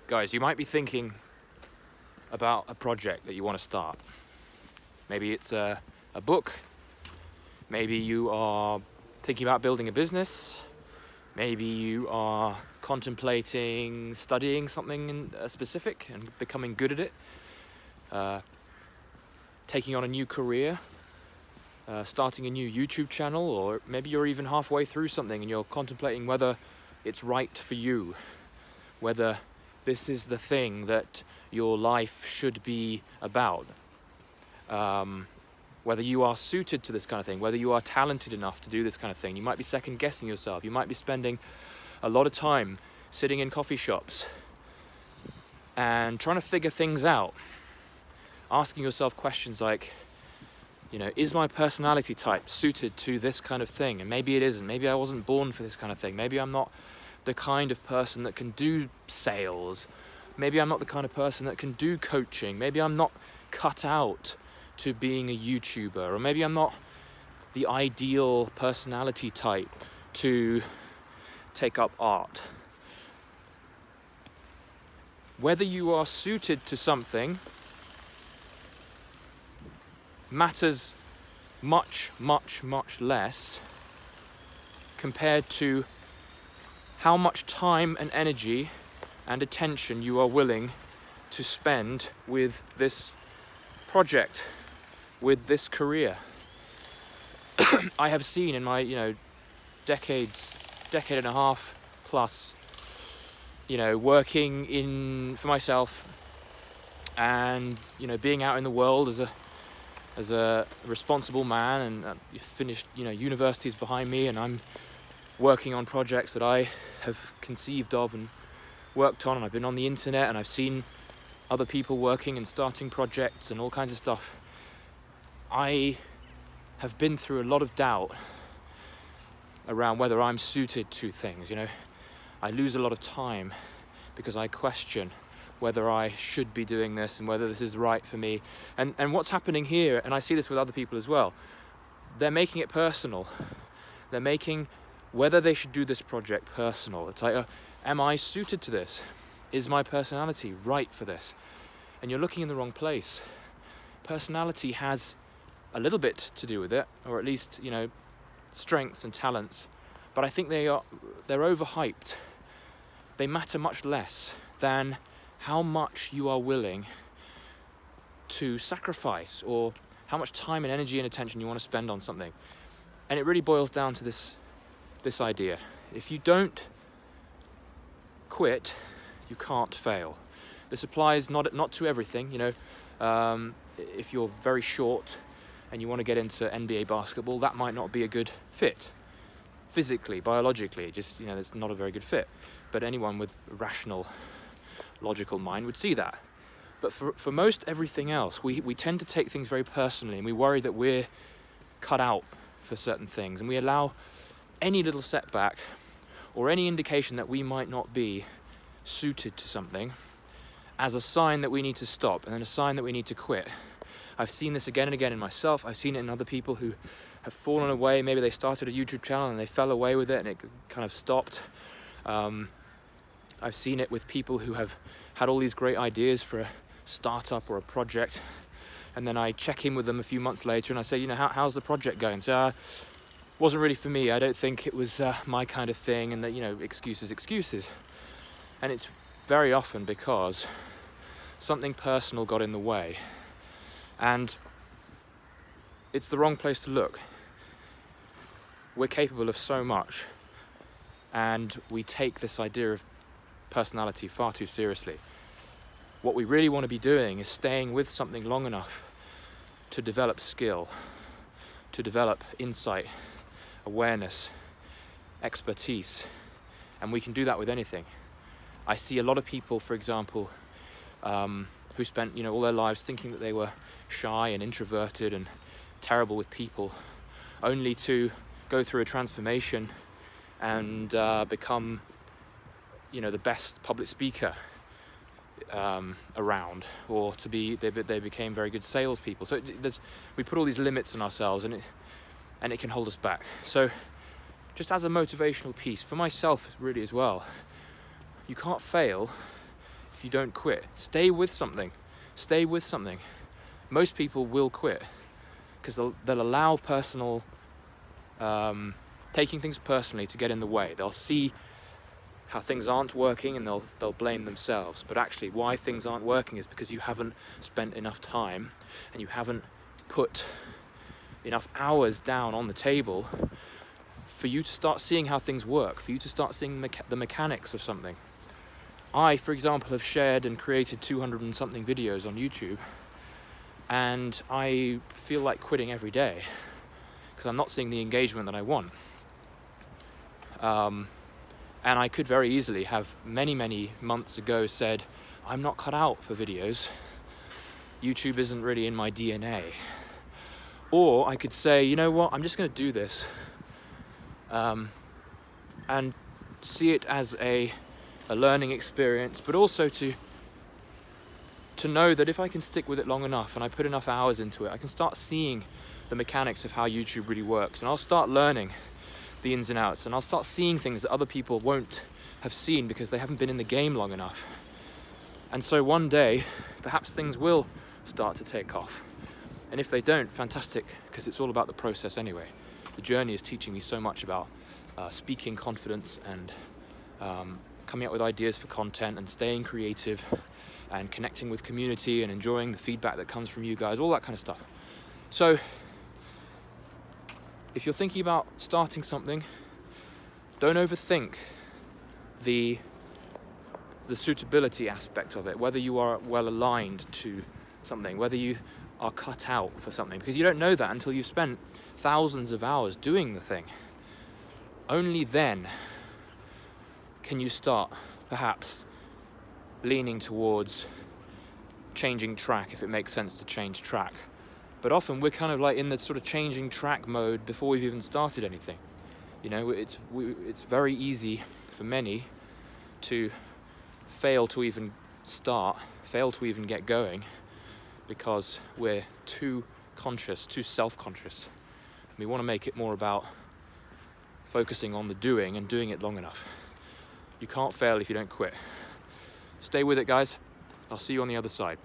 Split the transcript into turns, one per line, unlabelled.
Guys, you might be thinking about a project that you want to start. Maybe it's a book. Maybe you are thinking about building a business. Maybe you are contemplating studying something specific and becoming good at it. Taking on a new career. Starting a new YouTube channel, or maybe you're even halfway through something and you're contemplating whether it's right for you, whether this is the thing that your life should be about, whether you are suited to this kind of thing, whether you are talented enough to do this kind of thing. You might be second guessing yourself. You might be spending a lot of time sitting in coffee shops and trying to figure things out, asking yourself questions like, is my personality type suited to this kind of thing? And maybe it isn't. Maybe I wasn't born for this kind of thing. Maybe I'm not the kind of person that can do sales. Maybe I'm not the kind of person that can do coaching. Maybe I'm not cut out to being a YouTuber. Or maybe I'm not the ideal personality type to take up art. Whether you are suited to something matters much, much, much less compared to how much time and energy and attention you are willing to spend with this project, with this career. I have seen in my, decade and a half plus, working for myself and, being out in the world as a responsible man, and finished, universities behind me, and I'm working on projects that I have conceived of and worked on, and I've been on the internet and I've seen other people working and starting projects and all kinds of stuff. I have been through a lot of doubt around whether I'm suited to things. I lose a lot of time because I question whether I should be doing this and whether this is right for me. And what's happening here, and I see this with other people as well, they're making it personal. They're making whether they should do this project personal. It's like, am I suited to this? Is my personality right for this? And you're looking in the wrong place. Personality has a little bit to do with it, or at least, strengths and talents. But I think they're overhyped. They matter much less than how much you are willing to sacrifice, or how much time and energy and attention you want to spend on something. And it really boils down to this idea. If you don't quit, you can't fail. This applies not to everything. If you're very short and you want to get into NBA basketball, that might not be a good fit. Physically, biologically, it's not a very good fit. But anyone with a rational, logical mind would see that. But for most everything else, we tend to take things very personally, and we worry that we're cut out for certain things, and we allow any little setback or any indication that we might not be suited to something as a sign that we need to stop, and then a sign that we need to quit. I've seen this again and again in myself. I've seen it in other people who have fallen away. Maybe they started a YouTube channel and they fell away with it and it kind of stopped. I've seen it with people who have had all these great ideas for a startup or a project, and then I check in with them a few months later and I say, how's the project going? So, wasn't really for me. I don't think it was my kind of thing, and that, excuses. And it's very often because something personal got in the way, and it's the wrong place to look. We're capable of so much, and we take this idea of personality far too seriously. What we really want to be doing is staying with something long enough to develop skill, to develop insight, awareness, expertise, and we can do that with anything. I see a lot of people, for example, who spent all their lives thinking that they were shy and introverted and terrible with people, only to go through a transformation and become the best public speaker around, or they became very good salespeople. So we put all these limits on ourselves, and it can hold us back. So just as a motivational piece for myself really as well, you can't fail if you don't quit. Stay with something. Stay with something. Most people will quit because they'll allow taking things personally to get in the way. They'll see how things aren't working and they'll blame themselves. But actually, why things aren't working is because you haven't spent enough time and you haven't put enough hours down on the table for you to start seeing how things work, for you to start seeing the mechanics of something. I, for example, have shared and created 200 and something videos on YouTube, and I feel like quitting every day because I'm not seeing the engagement that I want. And I could very easily have many months ago said, I'm not cut out for videos. YouTube isn't really in my DNA. Or I could say, you know what, I'm just going to do this. And see it as a learning experience, but also to know that if I can stick with it long enough and I put enough hours into it, I can start seeing the mechanics of how YouTube really works, and I'll start learning the ins and outs, and I'll start seeing things that other people won't have seen because they haven't been in the game long enough. And so one day, perhaps things will start to take off. And if they don't, fantastic, because it's all about the process anyway. The journey is teaching me so much about speaking confidence and coming up with ideas for content and staying creative and connecting with community and enjoying the feedback that comes from you guys, all that kind of stuff. So if you're thinking about starting something, don't overthink the suitability aspect of it, whether you are well aligned to something, whether you are cut out for something, because you don't know that until you've spent thousands of hours doing the thing. Only then can you start perhaps leaning towards changing track, if it makes sense to change track. But often we're kind of like in the sort of changing track mode before we've even started anything. You know, it's very easy for many to fail to even start, fail to even get going, because we're too conscious, too self-conscious. We want to make it more about focusing on the doing and doing it long enough. You can't fail if you don't quit. Stay with it, guys. I'll see you on the other side.